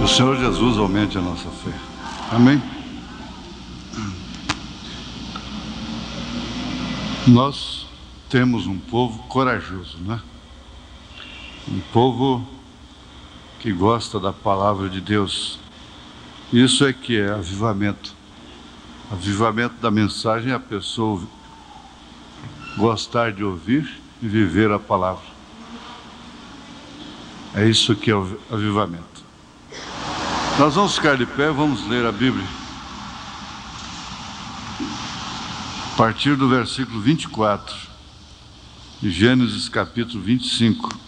Senhor Jesus aumente a nossa fé. Amém? Nós temos um povo corajoso, né? Um povo que gosta da palavra de Deus. Isso é que é avivamento. Avivamento da mensagem é a pessoa gostar de ouvir e viver a palavra. É isso que é o avivamento. Nós vamos ficar de pé, vamos ler a Bíblia. A partir do versículo 24, de Gênesis capítulo 25.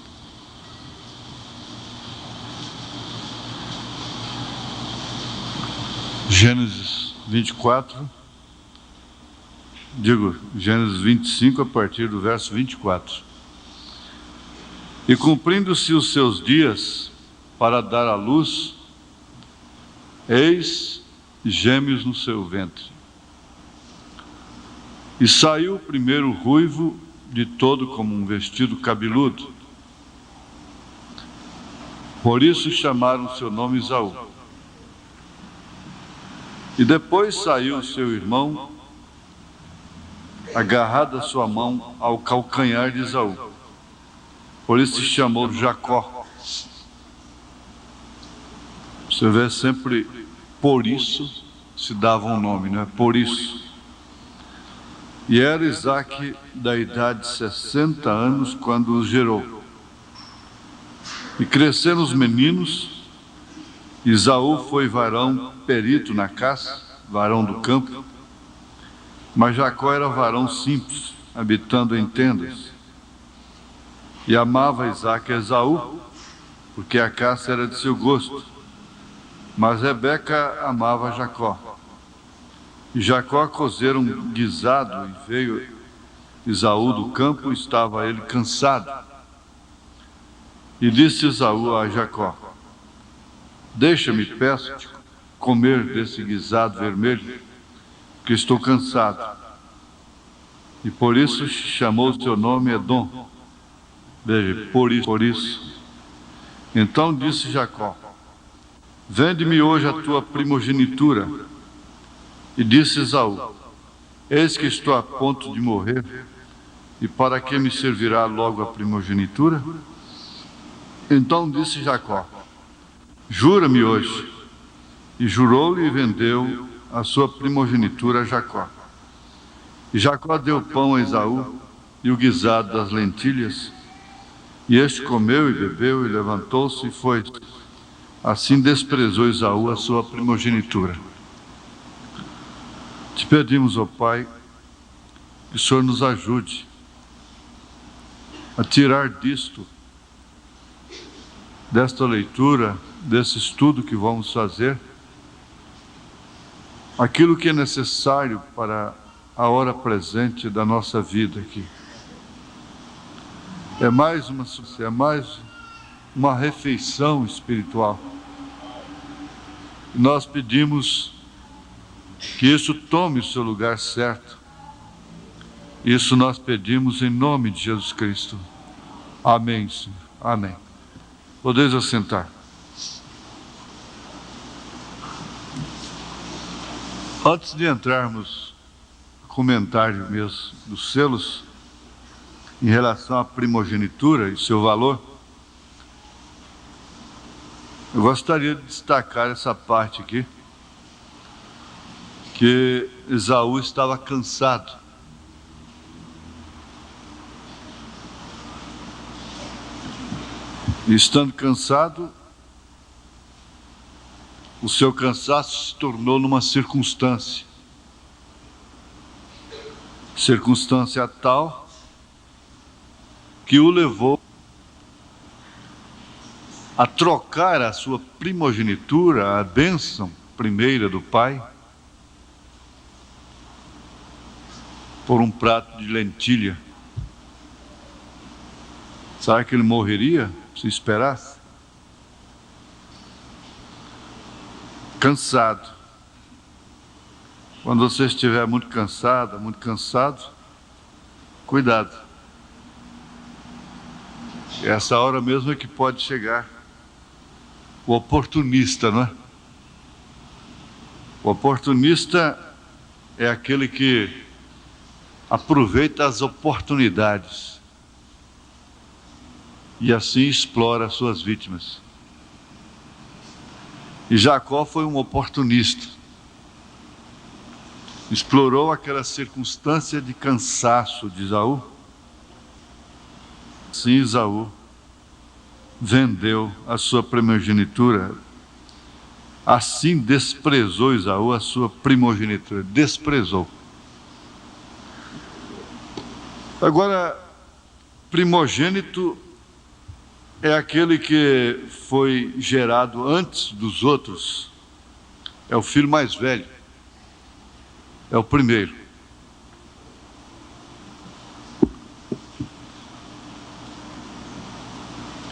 Gênesis 24, Gênesis 25, a partir do verso 24. E cumprindo-se os seus dias para dar à luz, eis gêmeos no seu ventre. E saiu o primeiro ruivo, de todo como um vestido cabeludo. Por isso chamaram seu nome Esaú. E depois saiu o seu irmão, agarrado a sua mão ao calcanhar de Esaú. Por isso se chamou Jacó. Você vê sempre por isso se dava um nome, não é? Por isso. E era Isaque da idade de 60 anos quando os gerou. E cresceram os meninos. Esaú foi varão perito na caça, varão do campo. Mas Jacó era varão simples, habitando em tendas. E amava Isaque a Esaú, porque a caça era de seu gosto. Mas Rebeca amava Jacó. E Jacó cozera um guisado, e veio Esaú do campo, e estava ele cansado. E disse Esaú a Jacó: deixa-me, peço-te, comer desse guisado vermelho, que estou cansado. E por isso chamou seu nome Edom. Veja, por isso. Então disse Jacó: vende-me hoje a tua primogenitura. E disse Esaú: eis que estou a ponto de morrer, e para que me servirá logo a primogenitura? Então disse Jacó: jura-me hoje. E jurou-lhe e vendeu a sua primogenitura a Jacó. E Jacó deu pão a Esaú e o guisado das lentilhas, e este comeu e bebeu, e levantou-se e foi. Assim desprezou Esaú a sua primogenitura. Te pedimos, ó Pai, que o Senhor nos ajude a tirar desta leitura, desse estudo que vamos fazer, aquilo que é necessário para a hora presente da nossa vida aqui. É mais uma refeição espiritual. Nós pedimos que isso tome o seu lugar certo. Isso nós pedimos em nome de Jesus Cristo. Amém, Senhor. Amém. Podeis assentar. Antes de entrarmos no comentário mesmo dos selos, em relação à primogenitura e seu valor, eu gostaria de destacar essa parte aqui, que Esaú estava cansado. E estando cansado, o seu cansaço se tornou numa circunstância tal que o levou a trocar a sua primogenitura, a bênção primeira do pai, por um prato de lentilha. Será que ele morreria se esperasse? Cansado. Quando você estiver muito cansada, muito cansado, cuidado. Essa hora mesmo é que pode chegar o oportunista, não é? O oportunista é aquele que aproveita as oportunidades e assim explora as suas vítimas. E Jacó foi um oportunista. Explorou aquela circunstância de cansaço de Esaú. Sim, Esaú vendeu a sua primogenitura. Assim desprezou Esaú a sua primogenitura. Desprezou. Agora, primogênito é aquele que foi gerado antes dos outros. É o filho mais velho. É o primeiro.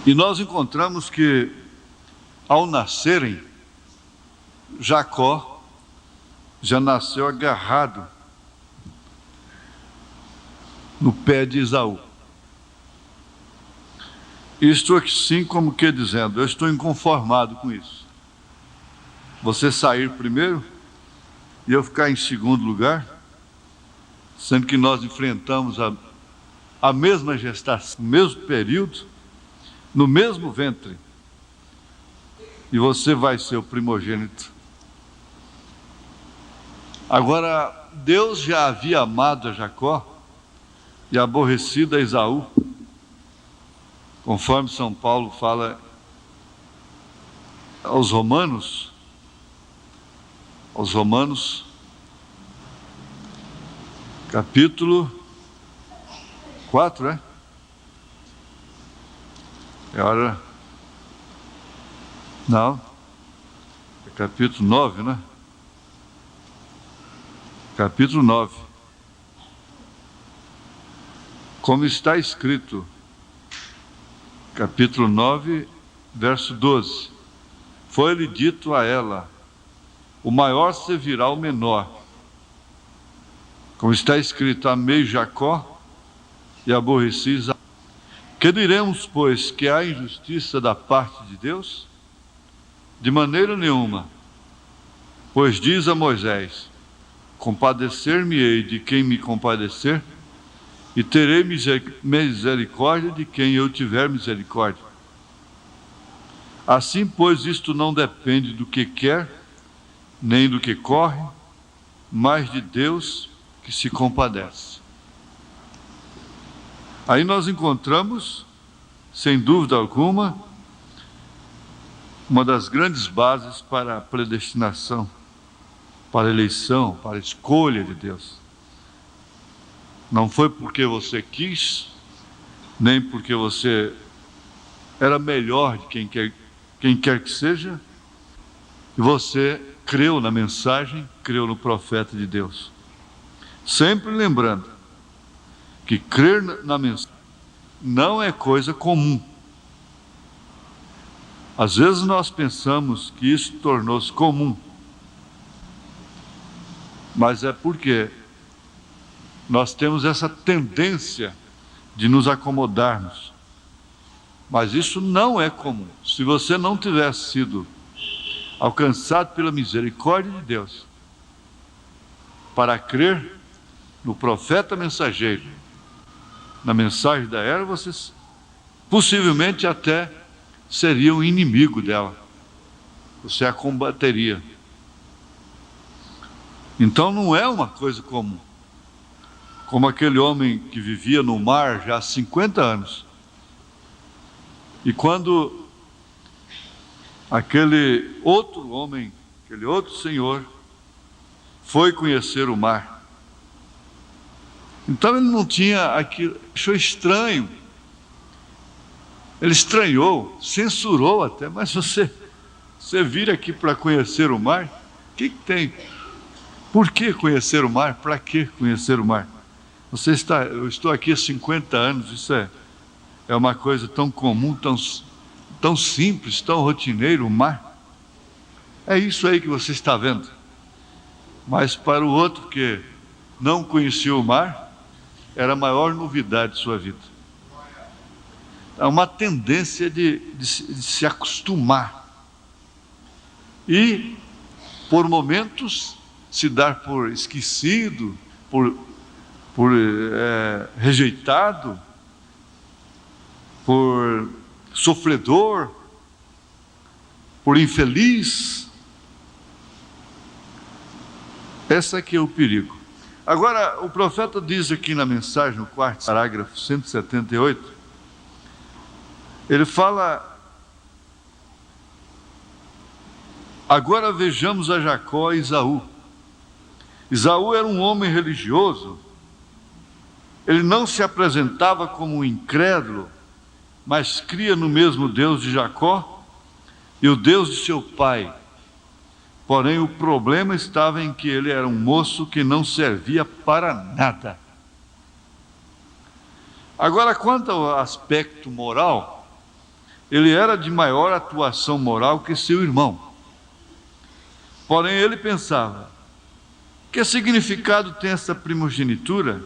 E nós encontramos que, ao nascerem, Jacó já nasceu agarrado no pé de Esaú. Isto assim como que dizendo, eu estou inconformado com isso. Você sair primeiro e eu ficar em segundo lugar, sendo que nós enfrentamos a mesma gestação, o mesmo período, no mesmo ventre, e você vai ser o primogênito. Agora, Deus já havia amado a Jacó e aborrecido a Esaú, conforme São Paulo fala aos Romanos, capítulo 4, é? É hora... Não, é capítulo 9, né? Capítulo 9. Como está escrito, capítulo 9, verso 12. Foi-lhe dito a ela, o maior servirá ao menor. Como está escrito, amei Jacó e aborreci Esaú. Que diremos, pois, que há injustiça da parte de Deus? De maneira nenhuma, pois diz a Moisés, compadecer-me-ei de quem me compadecer, e terei misericórdia de quem eu tiver misericórdia. Assim, pois, isto não depende do que quer, nem do que corre, mas de Deus que se compadece. Aí nós encontramos, sem dúvida alguma, uma das grandes bases para a predestinação, para a eleição, para a escolha de Deus. Não foi porque você quis, nem porque você era melhor de quem quer que seja, e você creu na mensagem, creu no profeta de Deus. Sempre lembrando que crer na mensagem não é coisa comum. Às vezes nós pensamos que isso tornou-se comum, mas é porque nós temos essa tendência de nos acomodarmos. Mas isso não é comum. Se você não tivesse sido alcançado pela misericórdia de Deus para crer no profeta mensageiro, na mensagem da era, você possivelmente até seria um inimigo dela. Você a combateria. Então não é uma coisa comum. Como aquele homem que vivia no mar já há 50 anos. E quando aquele outro homem, aquele outro senhor, foi conhecer o mar, então ele não tinha aquilo, achou estranho. Ele estranhou, censurou até, mas você vir aqui para conhecer o mar, o que tem? Por que conhecer o mar? Para que conhecer o mar? Eu estou aqui há 50 anos, isso é uma coisa tão comum, tão simples, tão rotineiro, o mar. É isso aí que você está vendo. Mas para o outro que não conhecia o mar, era a maior novidade de sua vida. Há uma tendência de se acostumar e, por momentos, se dar por esquecido, por rejeitado, por sofredor, por infeliz. Esse aqui é o perigo. Agora, o profeta diz aqui na mensagem, no quarto parágrafo 178, ele fala: agora vejamos a Jacó e Esaú. Esaú era um homem religioso, ele não se apresentava como um incrédulo, mas cria no mesmo Deus de Jacó e o Deus de seu pai. Porém, o problema estava em que ele era um moço que não servia para nada. Agora, quanto ao aspecto moral, ele era de maior atuação moral que seu irmão. Porém, ele pensava: que significado tem essa primogenitura?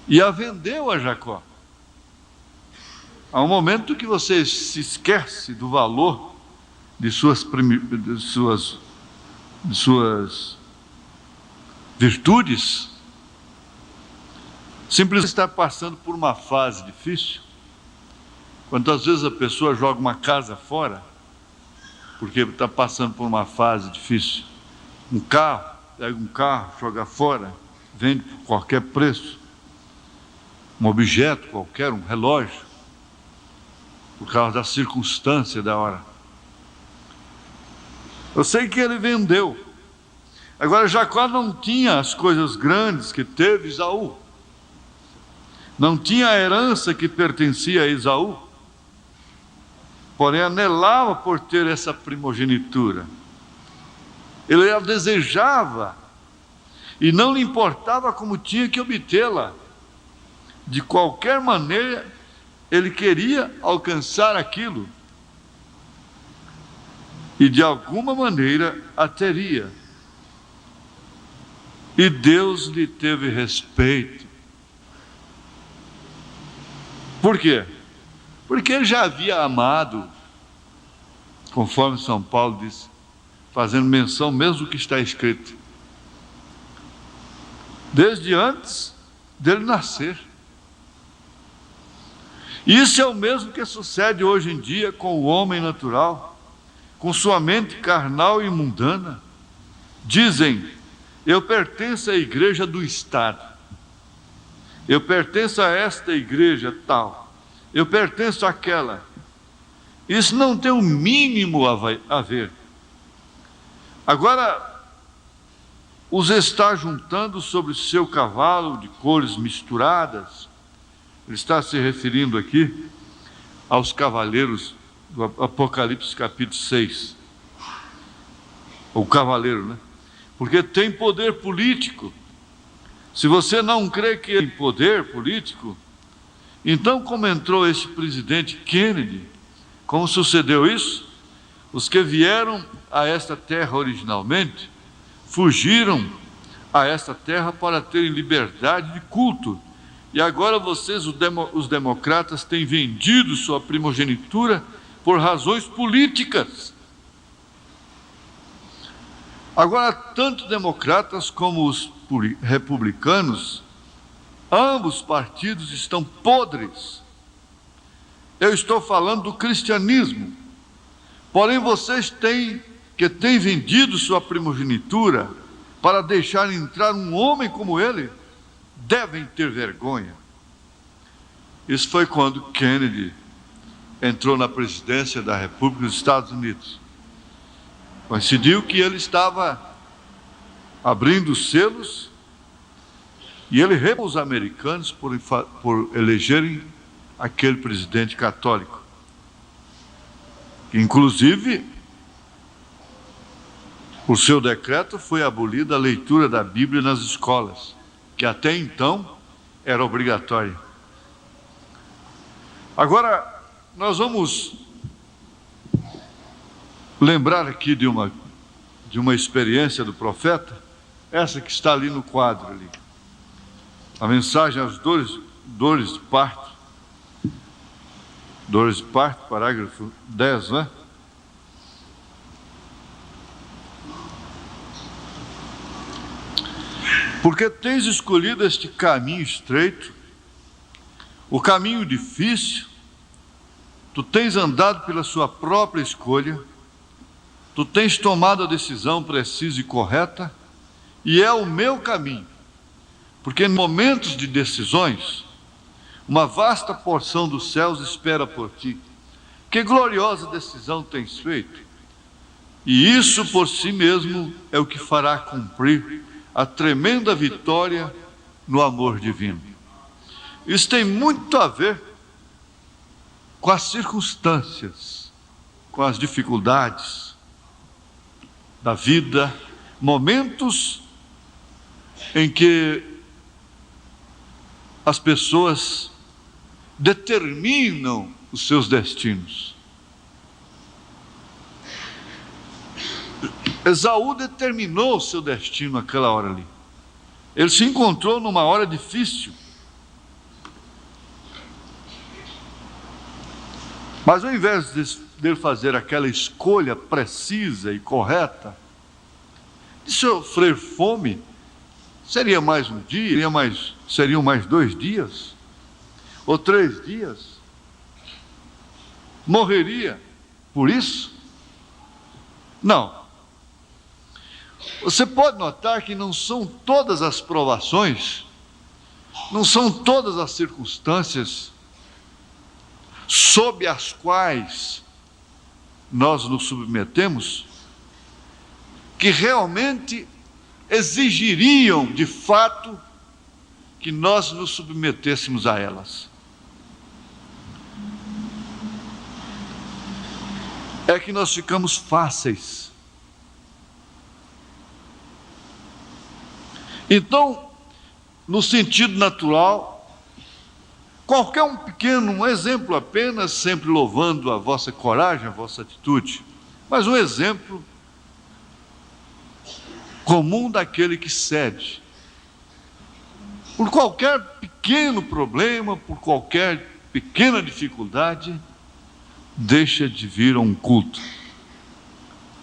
E a vendeu a Jacó. Há um momento que você se esquece do valor de suas virtudes, simplesmente está passando por uma fase difícil. Quantas vezes a pessoa joga uma casa fora porque está passando por uma fase difícil? Um carro, pega um carro, joga fora, vende por qualquer preço, um objeto qualquer, um relógio, por causa da circunstância da hora. Eu sei que ele vendeu. Agora, Jacó não tinha as coisas grandes que teve Esaú, não tinha a herança que pertencia a Esaú, porém anelava por ter essa primogenitura. Ele a desejava e não lhe importava como tinha que obtê-la. De qualquer maneira, ele queria alcançar aquilo e de alguma maneira a teria. E Deus lhe teve respeito. Por quê? Porque ele já havia amado, conforme São Paulo disse, fazendo menção mesmo do que está escrito, desde antes dele nascer. Isso é o mesmo que sucede hoje em dia com o homem natural, com sua mente carnal e mundana. Dizem: eu pertenço à igreja do Estado, eu pertenço a esta igreja tal, eu pertenço àquela. Isso não tem o mínimo a ver. Agora, os está juntando sobre o seu cavalo de cores misturadas. Ele está se referindo aqui aos cavaleiros do Apocalipse capítulo 6. O cavaleiro, né? Porque tem poder político. Se você não crê que tem poder político, então, como entrou esse presidente Kennedy, como sucedeu isso? Os que vieram a esta terra originalmente, fugiram a esta terra para terem liberdade de culto. E agora vocês, os democratas, têm vendido sua primogenitura por razões políticas. Agora, tanto democratas como os republicanos, ambos partidos estão podres. Eu estou falando do cristianismo. Porém, vocês têm vendido sua primogenitura para deixar entrar um homem como ele, devem ter vergonha. Isso foi quando Kennedy entrou na presidência da República dos Estados Unidos. Coincidiu que ele estava abrindo selos e ele repreendeu os americanos por elegerem aquele presidente católico. Inclusive, por seu decreto foi abolida a leitura da Bíblia nas escolas, que até então era obrigatória. Agora, nós vamos lembrar aqui de uma experiência do profeta, essa que está ali no quadro ali. A mensagem às dores de parto. Dores de parto, parágrafo 10, né? Porque tens escolhido este caminho estreito, o caminho difícil, tu tens andado pela sua própria escolha, tu tens tomado a decisão precisa e correta, e é o meu caminho. Porque em momentos de decisões, uma vasta porção dos céus espera por ti. Que gloriosa decisão tens feito! E isso por si mesmo é o que fará cumprir a tremenda vitória no amor divino. Isso tem muito a ver com as circunstâncias, com as dificuldades da vida, momentos em que as pessoas determinam os seus destinos. Esaú determinou o seu destino naquela hora ali. Ele se encontrou numa hora difícil. Mas ao invés de fazer aquela escolha precisa e correta, de sofrer fome, seria mais um dia, seriam mais 2 dias, ou 3 dias, morreria por isso? Não. Você pode notar que não são todas as provações, não são todas as circunstâncias sob as quais nós nos submetemos, que realmente exigiriam, de fato, que nós nos submetêssemos a elas. É que nós ficamos fáceis. Então, no sentido natural, qualquer um exemplo apenas, sempre louvando a vossa coragem, a vossa atitude, mas um exemplo comum daquele que cede. Por qualquer pequeno problema, por qualquer pequena dificuldade, deixa de vir a um culto.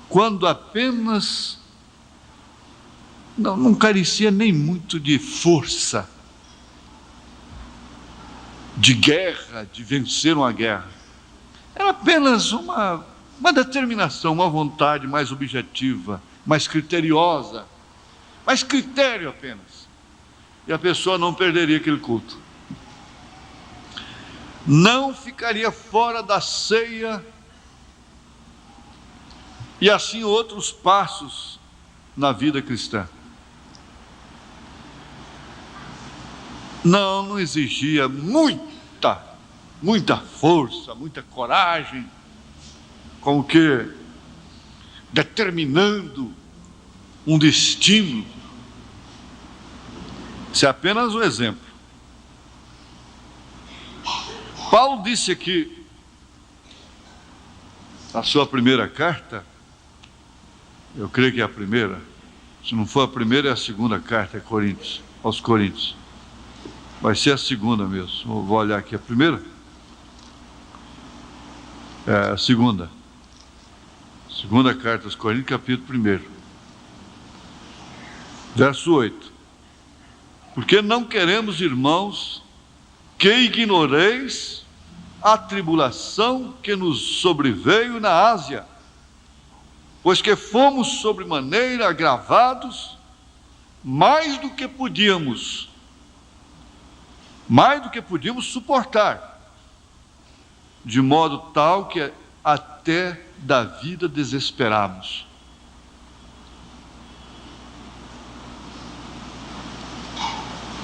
Quando apenas não carecia nem muito de força, de guerra, de vencer uma guerra. Era apenas uma determinação, uma vontade mais objetiva, mais criteriosa, mais critério apenas. E a pessoa não perderia aquele culto. Não ficaria fora da ceia e assim outros passos na vida cristã. Não exigia muita força, muita coragem, como que determinando um destino. Isso é apenas um exemplo. Paulo disse aqui, na sua primeira carta, eu creio que é a primeira, se não for a primeira é a segunda carta aos Coríntios. Vai ser a segunda mesmo. Vou olhar aqui a primeira. É a segunda. Segunda carta aos Coríntios, capítulo 1. Verso 8. Porque não queremos, irmãos, que ignoreis a tribulação que nos sobreveio na Ásia, pois que fomos sobremaneira agravados, mais do que podíamos suportar, de modo tal que até da vida desesperamos.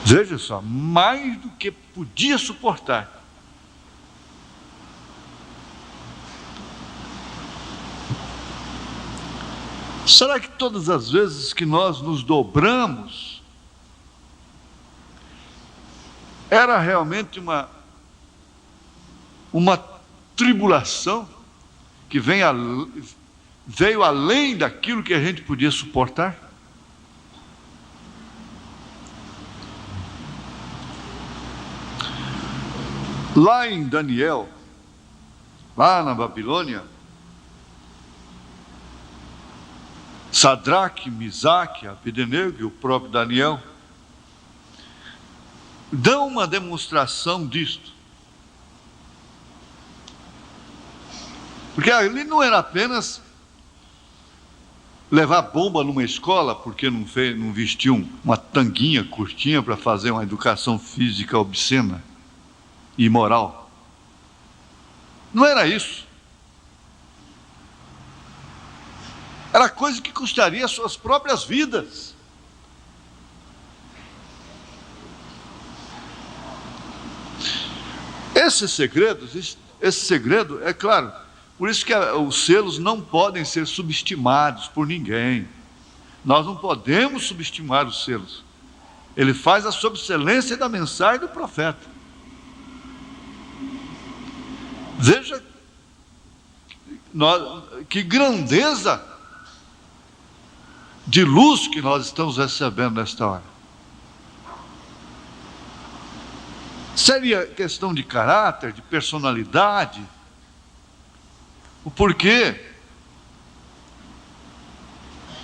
Veja só, mais do que podia suportar. Será que todas as vezes que nós nos dobramos, era realmente uma tribulação que veio além daquilo que a gente podia suportar? Lá em Daniel, lá na Babilônia, Sadraque, Misaque, Abdenego e o próprio Daniel dão uma demonstração disto. Porque ali não era apenas levar bomba numa escola, porque não vestiu uma tanguinha curtinha para fazer uma educação física obscena e imoral. Não era isso. Era coisa que custaria suas próprias vidas. Esse segredo, é claro, por isso que os selos não podem ser subestimados por ninguém. Nós não podemos subestimar os selos. Ele faz a sobreexcelência da mensagem do profeta. Veja que grandeza de luz que nós estamos recebendo nesta hora. Seria questão de caráter, de personalidade, o porquê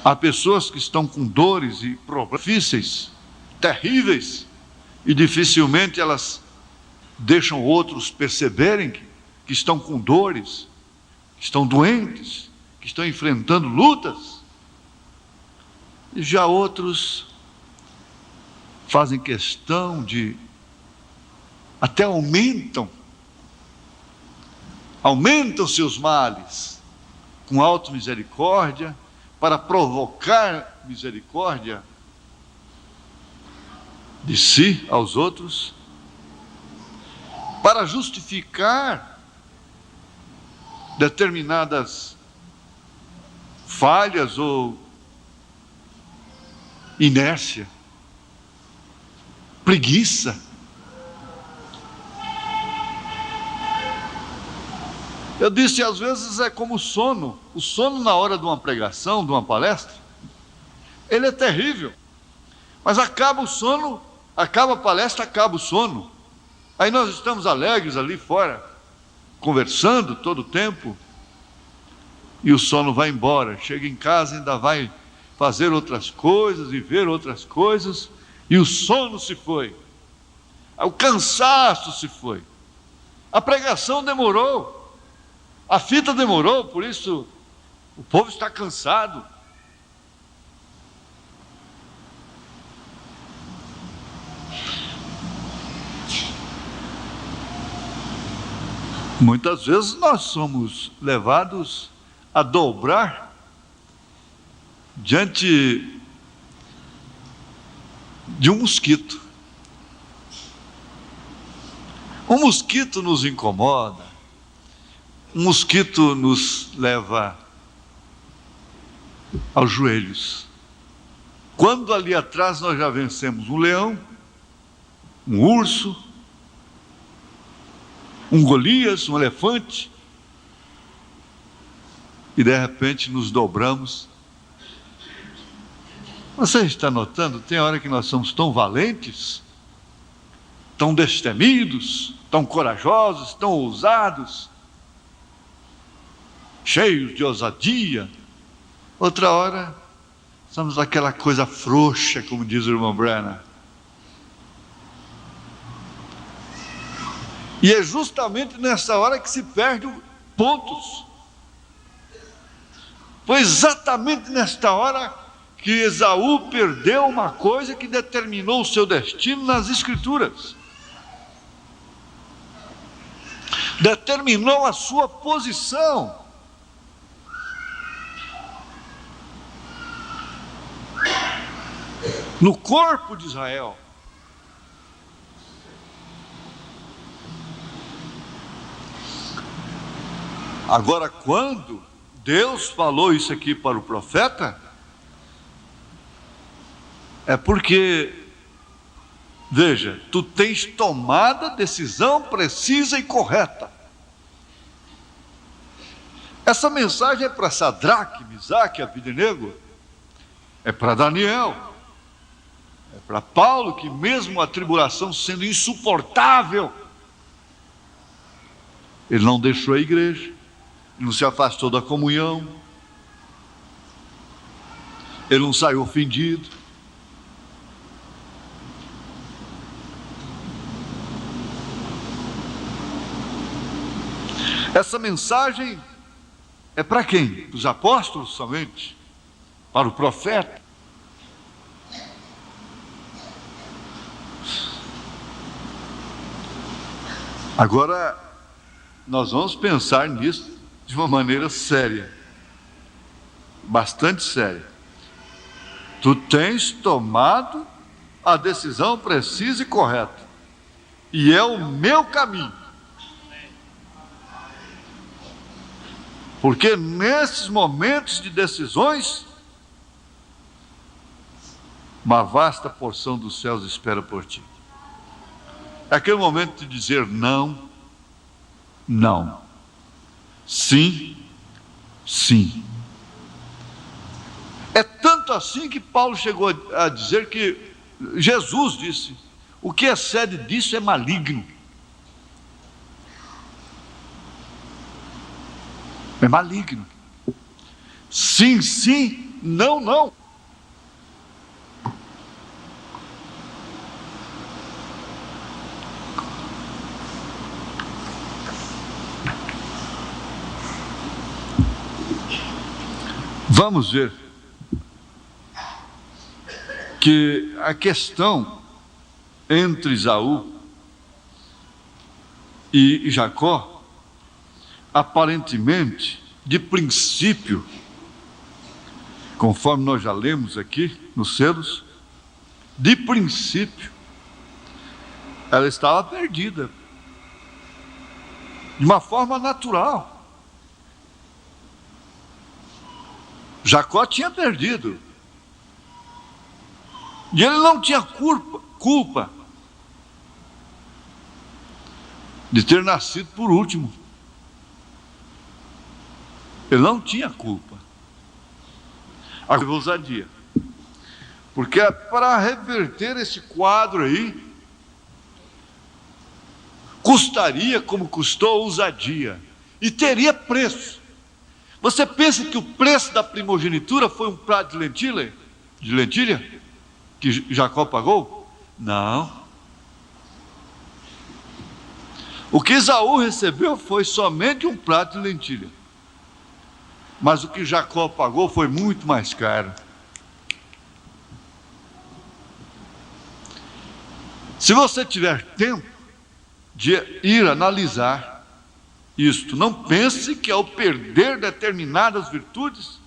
há pessoas que estão com dores e problemas difíceis, terríveis, e dificilmente elas deixam outros perceberem que estão com dores, que estão doentes, que estão enfrentando lutas. E já outros fazem questão de, até aumentam seus males com auto-misericórdia, para provocar misericórdia de si aos outros, para justificar determinadas falhas ou inércia, preguiça. Eu disse, às vezes é como o sono na hora de uma pregação, de uma palestra, ele é terrível, mas acaba o sono, acaba a palestra, acaba o sono, aí nós estamos alegres ali fora, conversando todo o tempo, e o sono vai embora, chega em casa, ainda vai fazer outras coisas e ver outras coisas, e o sono se foi, o cansaço se foi, a pregação demorou, a fita demorou, por isso o povo está cansado. Muitas vezes nós somos levados a dobrar diante de um mosquito. Um mosquito nos incomoda, um mosquito nos leva aos joelhos. Quando ali atrás nós já vencemos um leão, um urso, um Golias, um elefante, e de repente nos dobramos. Você está notando? Tem hora que nós somos tão valentes, tão destemidos, tão corajosos, tão ousados, cheios de ousadia. Outra hora, somos aquela coisa frouxa, como diz o irmão Branham. E é justamente nessa hora que se perde pontos. Foi exatamente nesta hora que Esaú perdeu uma coisa que determinou o seu destino nas Escrituras. Determinou a sua posição. No corpo de Israel. Agora, quando Deus falou isso aqui para o profeta, é porque, veja, tu tens tomado a decisão precisa e correta. Essa mensagem é para Sadraque, Misaque e Abednego, é para Daniel, é para Paulo, que mesmo a tribulação sendo insuportável, ele não deixou a igreja, ele não se afastou da comunhão, ele não saiu ofendido. Essa mensagem é para quem? Para os apóstolos somente? Para o profeta? Agora, nós vamos pensar nisso de uma maneira séria, bastante séria. Tu tens tomado a decisão precisa e correta, e é o meu caminho. Porque nesses momentos de decisões, uma vasta porção dos céus espera por ti. É aquele momento de dizer não, não, sim, sim. É tanto assim que Paulo chegou a dizer que Jesus disse: o que excede disso é maligno. É maligno. Sim, sim, não, não. Vamos ver que a questão entre Esaú e Jacó, aparentemente, de princípio, conforme nós já lemos aqui nos selos, de princípio, ela estava perdida, de uma forma natural. Jacó tinha perdido, e ele não tinha culpa de ter nascido por último. Ele não tinha culpa. A ousadia. Porque para reverter esse quadro aí, custaria como custou a ousadia, e teria preço. Você pensa que o preço da primogenitura foi um prato de lentilha, que Jacó pagou? Não. O que Esaú recebeu foi somente um prato de lentilha. Mas o que Jacó pagou foi muito mais caro. Se você tiver tempo de ir analisar isto, não pense que ao perder determinadas virtudes,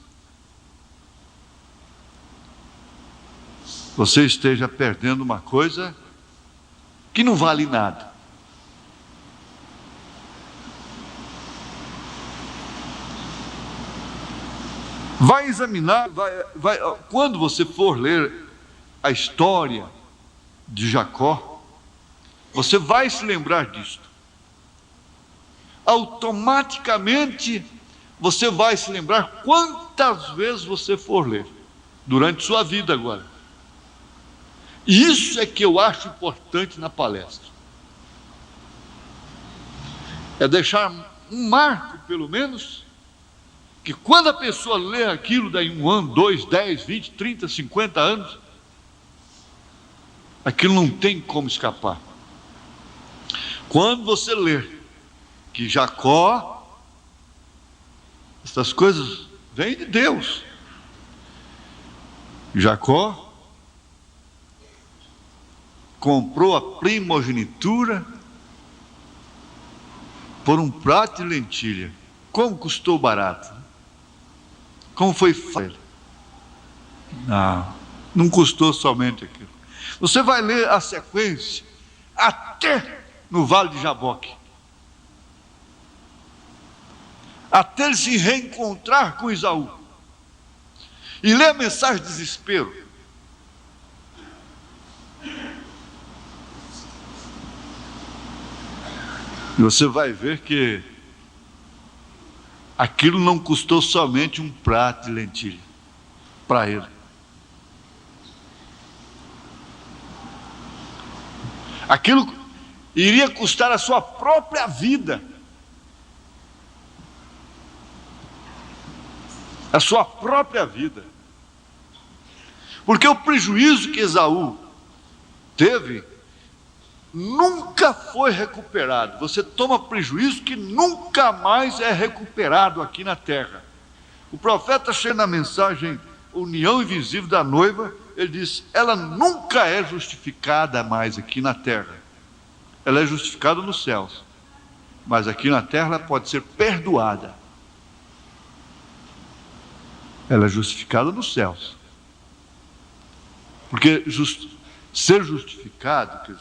você esteja perdendo uma coisa que não vale nada. Vai examinar, quando você for ler a história de Jacó, você vai se lembrar disto. Automaticamente você vai se lembrar quantas vezes você for ler durante sua vida agora. E isso é que eu acho importante na palestra. É deixar um marco, pelo menos, que quando a pessoa lê aquilo daí 1 ano, 2, 10, 20, 30, 50 anos, aquilo não tem como escapar. Quando você ler que Jacó, essas coisas vêm de Deus. Jacó comprou a primogenitura por um prato de lentilha. Como custou barato? Como foi fácil? Não custou somente aquilo. Você vai ler a sequência até no Vale de Jaboque, até ele se reencontrar com Esaú, e ler a mensagem de desespero. E você vai ver que aquilo não custou somente um prato de lentilha para ele. Aquilo iria custar a sua própria vida. A sua própria vida. Porque o prejuízo que Esaú teve nunca foi recuperado. Você toma prejuízo que nunca mais é recuperado aqui na terra. O profeta chega na mensagem União Invisível da Noiva, ele diz, ela nunca é justificada mais aqui na terra. Ela é justificada nos céus, mas aqui na terra ela pode ser perdoada. Ela é justificada nos céus. Porque ser justificado,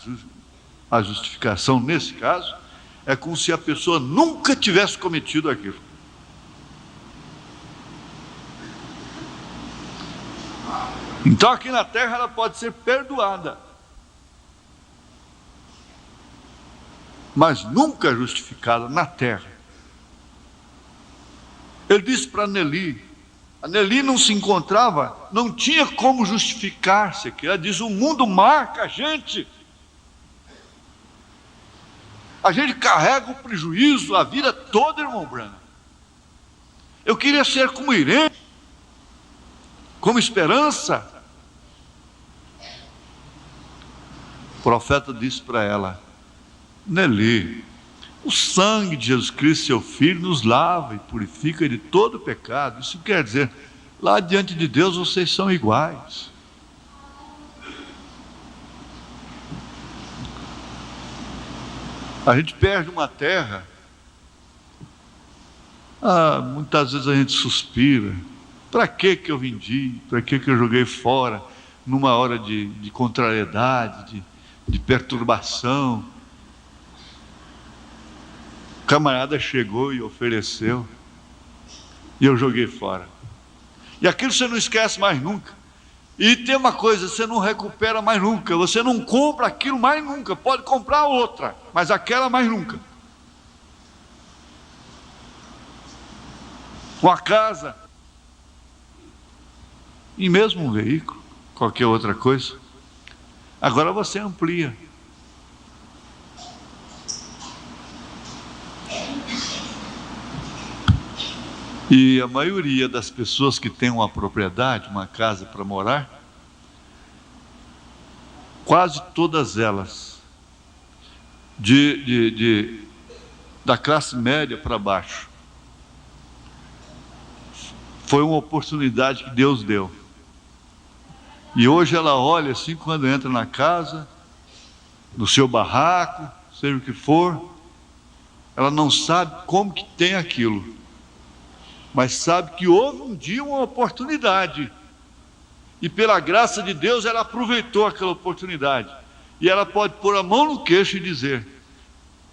a justificação nesse caso, é como se a pessoa nunca tivesse cometido aquilo. Então aqui na terra ela pode ser perdoada, mas nunca justificada na terra. Ele disse para Nelly, a Nelly não se encontrava, não tinha como justificar-se aqui. Ela diz, o mundo marca a gente carrega o prejuízo a vida toda, irmão Branham. Eu queria ser como Irene, como Esperança. O profeta disse para ela, Nelly, o sangue de Jesus Cristo, seu Filho, nos lava e purifica de todo pecado. Isso quer dizer, lá diante de Deus vocês são iguais. A gente perde uma terra, muitas vezes a gente suspira, para que eu vendi, para que eu joguei fora, numa hora de contrariedade, de perturbação. O camarada chegou e ofereceu, e eu joguei fora. E aquilo você não esquece mais nunca. E tem uma coisa, você não recupera mais nunca, você não compra aquilo mais nunca, pode comprar outra, mas aquela mais nunca. Uma casa, e mesmo um veículo, qualquer outra coisa. Agora você amplia. E a maioria das pessoas que tem uma propriedade, uma casa para morar, quase todas elas, da classe média para baixo, foi uma oportunidade que Deus deu. E hoje ela olha assim, quando entra na casa, no seu barraco, seja o que for, ela não sabe como que tem aquilo, mas sabe que houve um dia uma oportunidade, e pela graça de Deus ela aproveitou aquela oportunidade, e ela pode pôr a mão no queixo e dizer,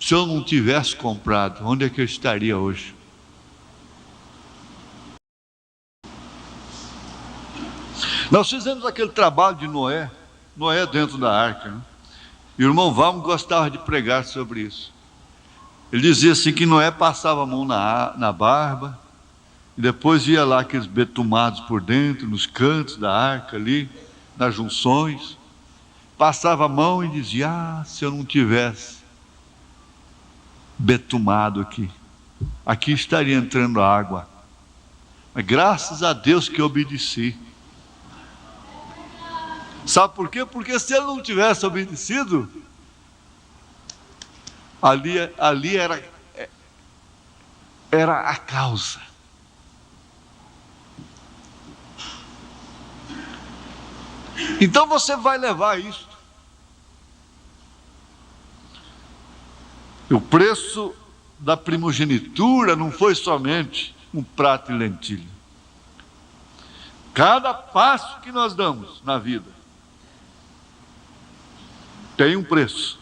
se eu não tivesse comprado, onde é que eu estaria hoje? Nós fizemos aquele trabalho de Noé dentro da arca, né? E o irmão Valmo gostava de pregar sobre isso. Ele dizia assim que Noé passava a mão na barba, e depois ia lá aqueles betumados por dentro, nos cantos da arca ali, nas junções, passava a mão e dizia, se eu não tivesse betumado aqui estaria entrando água, mas graças a Deus que eu obedeci. Sabe por quê? Porque se ele não tivesse obedecido, ali era a causa. Então você vai levar isso. O preço da primogenitura não foi somente um prato de lentilha. Cada passo que nós damos na vida tem um preço.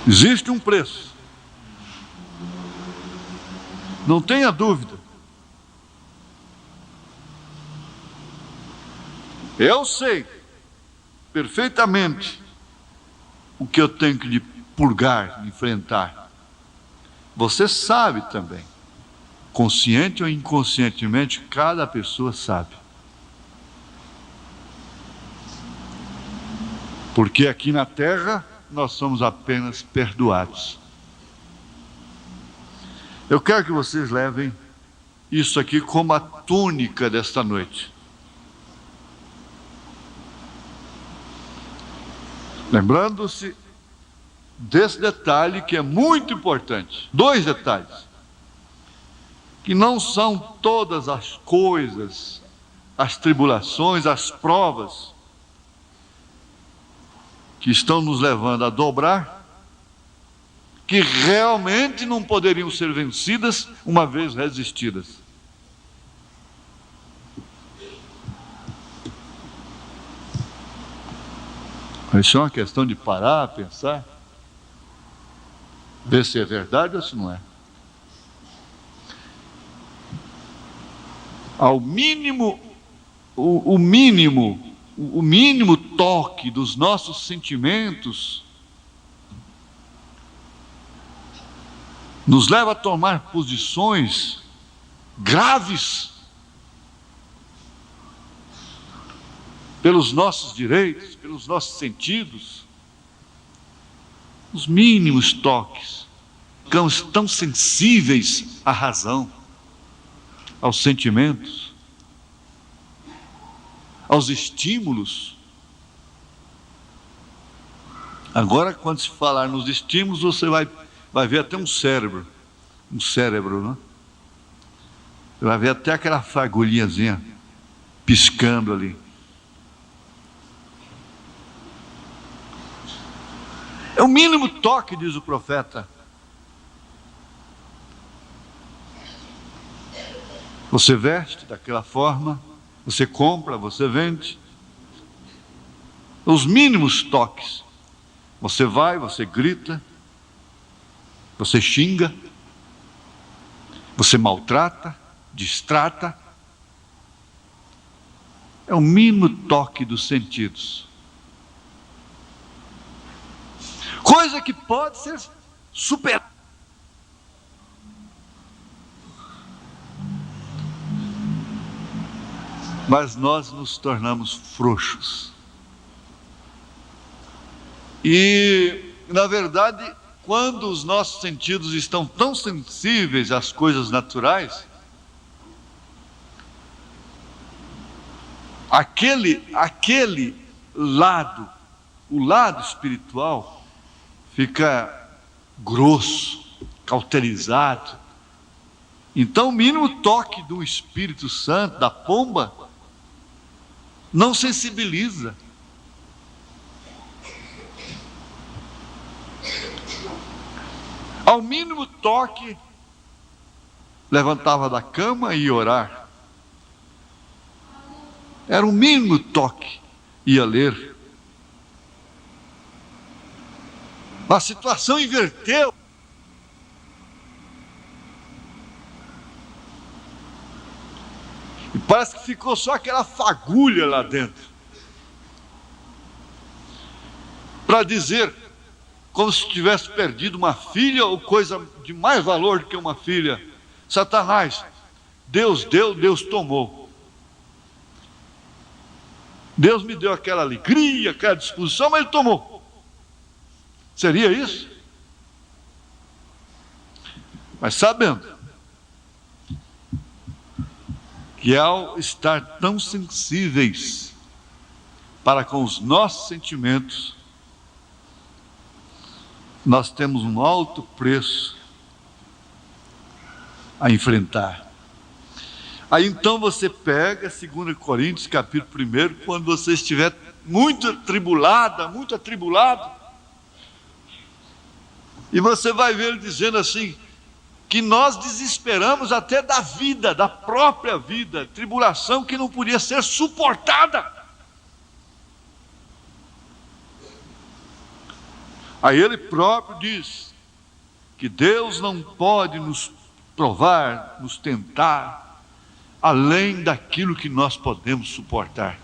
Existe um preço. Não tenha dúvida. Eu sei perfeitamente o que eu tenho que purgar, enfrentar. Você sabe também. Consciente ou inconscientemente, cada pessoa sabe. Porque aqui na terra nós somos apenas perdoados. Eu quero que vocês levem isso aqui como a túnica desta noite. Lembrando-se desse detalhe que é muito importante. Dois detalhes. Que não são todas as coisas, as tribulações, as provas que estão nos levando a dobrar, que realmente não poderiam ser vencidas uma vez resistidas. Isso é uma questão de parar, pensar, ver se é verdade ou se não é. Ao mínimo, o mínimo toque dos nossos sentimentos nos leva a tomar posições graves pelos nossos direitos, pelos nossos sentidos. Os mínimos toques, ficamos tão sensíveis à razão, aos sentimentos, aos estímulos. Agora, quando se falar nos estímulos, você vai ver até um cérebro, né? Você vai ver até aquela fagulhinhazinha piscando ali. É o mínimo toque, diz o profeta. Você veste daquela forma, você compra, você vende. Os mínimos toques. Você vai, você grita, você xinga, você maltrata, distrata. É o mínimo toque dos sentidos. Coisa que pode ser superada. Mas nós nos tornamos frouxos. E, na verdade, quando os nossos sentidos estão tão sensíveis às coisas naturais, aquele lado, o lado espiritual, fica grosso, cauterizado. Então, o mínimo toque do Espírito Santo, da pomba, não sensibiliza. Ao mínimo toque, levantava da cama e ia orar. Era o mínimo toque, ia ler. A situação inverteu. E parece que ficou só aquela fagulha lá dentro. Para dizer, como se tivesse perdido uma filha ou coisa de mais valor do que uma filha. Satanás, Deus deu, Deus tomou. Deus me deu aquela alegria, aquela disposição, mas Ele tomou. Seria isso? Mas sabendo que ao estar tão sensíveis para com os nossos sentimentos, nós temos um alto preço a enfrentar. Aí então você pega 2 Coríntios capítulo 1, quando você estiver muito atribulada, muito atribulado, e você vai ver ele dizendo assim, que nós desesperamos até da vida, da própria vida, tribulação que não podia ser suportada. Aí ele próprio diz que Deus não pode nos provar, nos tentar, além daquilo que nós podemos suportar.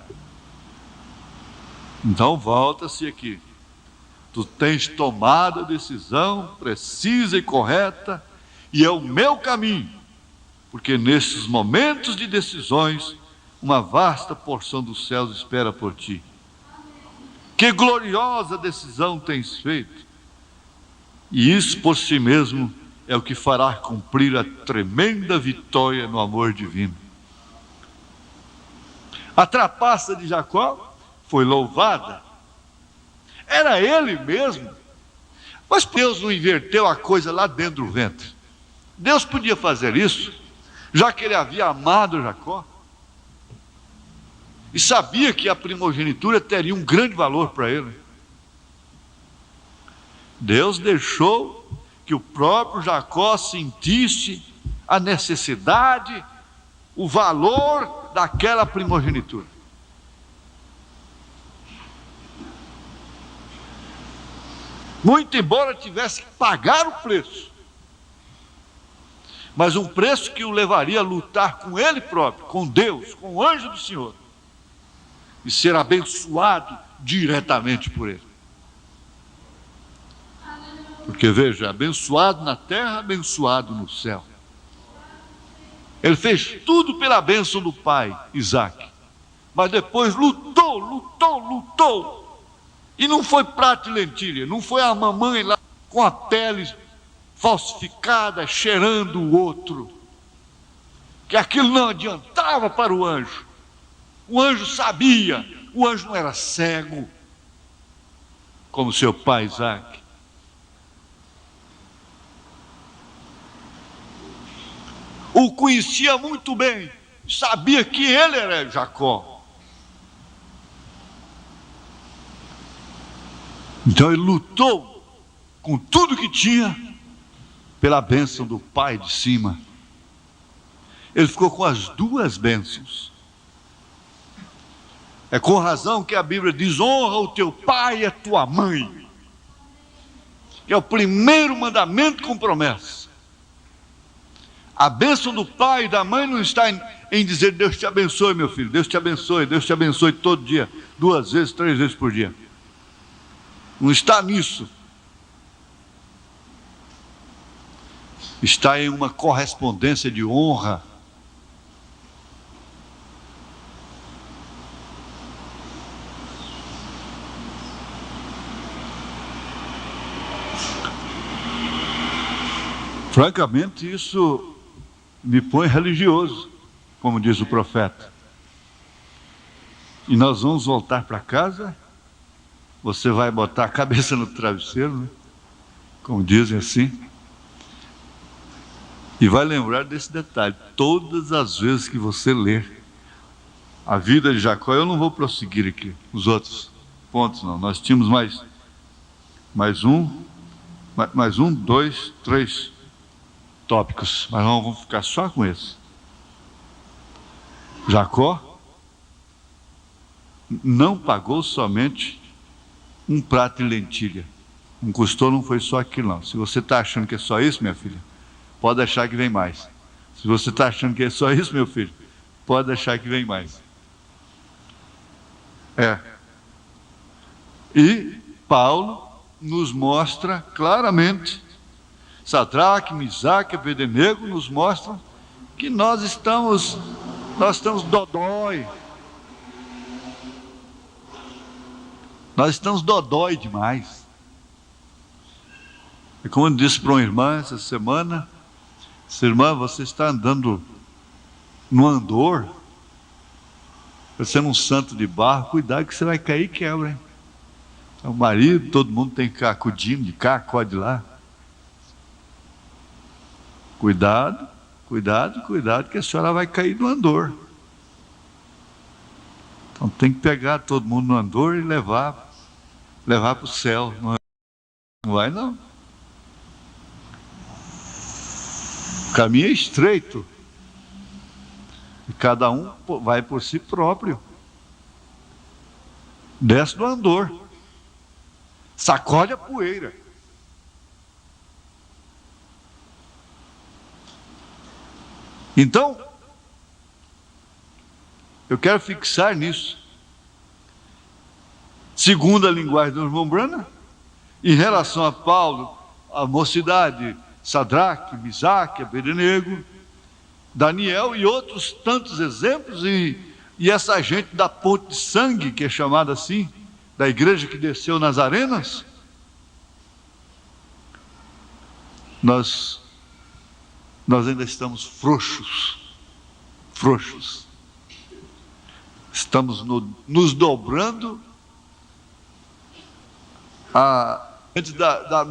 Então volta-se aqui. Tu tens tomado a decisão precisa e correta, e é o meu caminho, porque nesses momentos de decisões, uma vasta porção dos céus espera por ti. Que gloriosa decisão tens feito, e isso por si mesmo é o que fará cumprir a tremenda vitória no amor divino. A trapaça de Jacó foi louvada. Era ele mesmo. Mas Deus não inverteu a coisa lá dentro do ventre. Deus podia fazer isso, já que ele havia amado Jacó e sabia que a primogenitura teria um grande valor para ele. Deus deixou que o próprio Jacó sentisse a necessidade, o valor daquela primogenitura. Muito embora tivesse que pagar o preço, mas um preço que o levaria a lutar com ele próprio, com Deus, com o anjo do Senhor, e ser abençoado diretamente por ele. Porque veja, abençoado na terra, abençoado no céu. Ele fez tudo pela bênção do pai, Isaac, mas depois lutou, e não foi prato e lentilha, não foi a mamãe lá com a pele falsificada, cheirando o outro, que aquilo não adiantava para o anjo. O anjo sabia, o anjo não era cego, como seu pai Isaac. O conhecia muito bem, sabia que ele era Jacó. Então ele lutou com tudo que tinha pela bênção do pai de cima. Ele ficou com as duas bênçãos. É com razão que a Bíblia diz: honra o teu pai e a tua mãe, que é o primeiro mandamento com promessa. A bênção do pai e da mãe não está em dizer Deus te abençoe, meu filho, Deus te abençoe todo dia, 2 vezes, 3 vezes por dia. Não está nisso. Está em uma correspondência de honra. Francamente, isso me põe religioso, como diz o profeta. E nós vamos voltar para casa. Você vai botar a cabeça no travesseiro, né? Como dizem assim, e vai lembrar desse detalhe. Todas as vezes que você ler a vida de Jacó, eu não vou prosseguir aqui os outros pontos, não. Nós tínhamos mais um, 2, 3 tópicos, mas não vamos ficar só com esse. Jacó não pagou somente um prato de lentilha. Não custou, não foi só aquilo, não. Se você está achando que é só isso, minha filha, pode achar que vem mais. Se você está achando que é só isso, meu filho, pode achar que vem mais. E Paulo nos mostra claramente, Sadraque, Misaque, Abednego nos mostram que nós estamos dodói. Nós estamos dodói demais. É como eu disse para uma irmã essa semana: irmã, você está andando no andor, parecendo um santo de barro, cuidado que você vai cair e quebra, hein? Então, o marido, todo mundo tem que ficar acudindo de cá, acode lá. Cuidado, que a senhora vai cair no andor. Então tem que pegar todo mundo no andor e levar para o céu. Não vai não. O caminho é estreito. E cada um vai por si próprio. Desce do andor. Sacode a poeira. Então, eu quero fixar nisso. Segundo a linguagem do irmão Branham, em relação a Paulo, a mocidade, Sadraque, Misaque, Abednego, Daniel e outros tantos exemplos, e essa gente da ponte de sangue, que é chamada assim, da igreja que desceu nas arenas, nós ainda estamos frouxos. Estamos nos dobrando antes da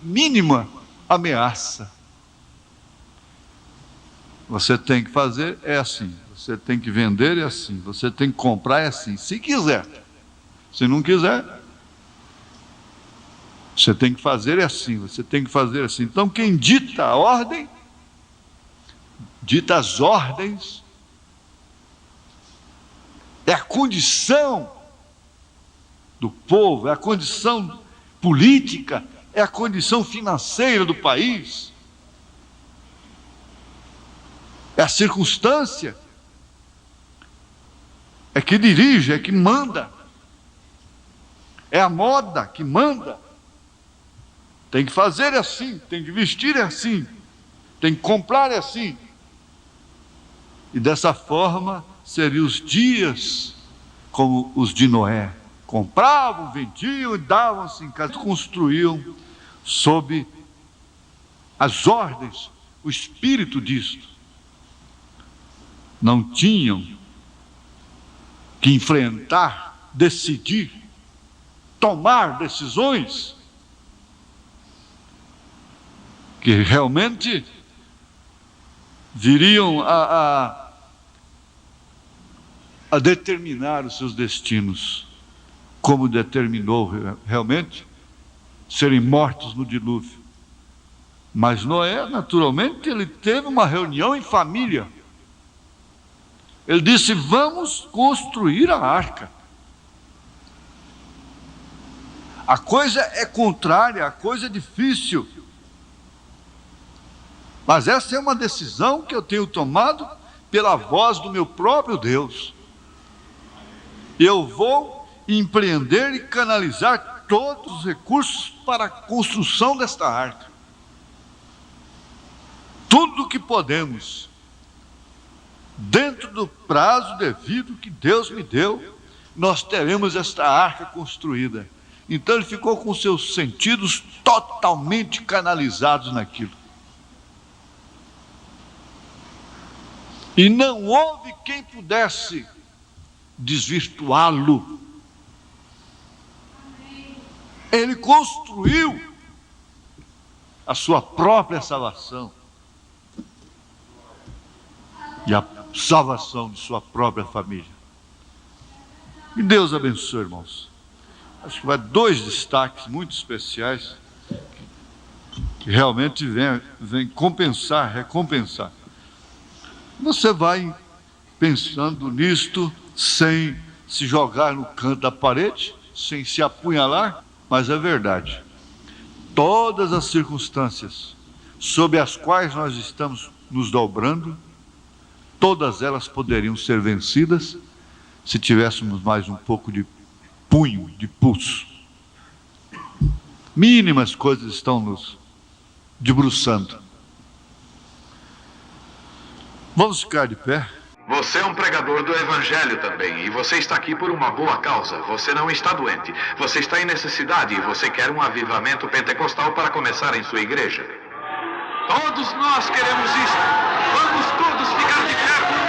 mínima ameaça. Você tem que fazer, é assim. Você tem que vender, é assim. Você tem que comprar, é assim. Se quiser. Se não quiser, você tem que fazer, é assim. Você tem que fazer assim. Então, quem dita a ordem, dita as ordens, é a condição do povo, é a condição política, é a condição financeira do país, é a circunstância, é que dirige, é que manda, é a moda que manda. Tem que fazer assim, tem que vestir assim, tem que comprar assim. E dessa forma seriam os dias como os de Noé. Compravam, vendiam e davam-se em casa, construíam sob as ordens, o espírito disto. Não tinham que enfrentar, decidir, tomar decisões que realmente viriam a determinar os seus destinos, como determinou realmente serem mortos no dilúvio. Mas Noé, naturalmente, ele teve uma reunião em família. Ele disse: vamos construir a arca. A coisa é contrária, a coisa é difícil. Mas essa é uma decisão que eu tenho tomado pela voz do meu próprio Deus. Eu vou empreender e canalizar todos os recursos para a construção desta arca. Tudo o que podemos, dentro do prazo devido que Deus me deu, nós teremos esta arca construída. Então ele ficou com seus sentidos totalmente canalizados naquilo. E não houve quem pudesse desvirtuá-lo. Ele construiu a sua própria salvação e a salvação de sua própria família. Que Deus abençoe, irmãos. Acho que vai dois destaques muito especiais que realmente vem compensar, recompensar. Você vai pensando nisto sem se jogar no canto da parede, sem se apunhalar, mas é verdade. Todas as circunstâncias sob as quais nós estamos nos dobrando, todas elas poderiam ser vencidas se tivéssemos mais um pouco de punho, de pulso. Mínimas coisas estão nos debruçando. Vamos ficar de pé. Você é um pregador do Evangelho também, e você está aqui por uma boa causa. Você não está doente, você está em necessidade e você quer um avivamento pentecostal para começar em sua igreja. Todos nós queremos isso. Vamos todos ficar de pé.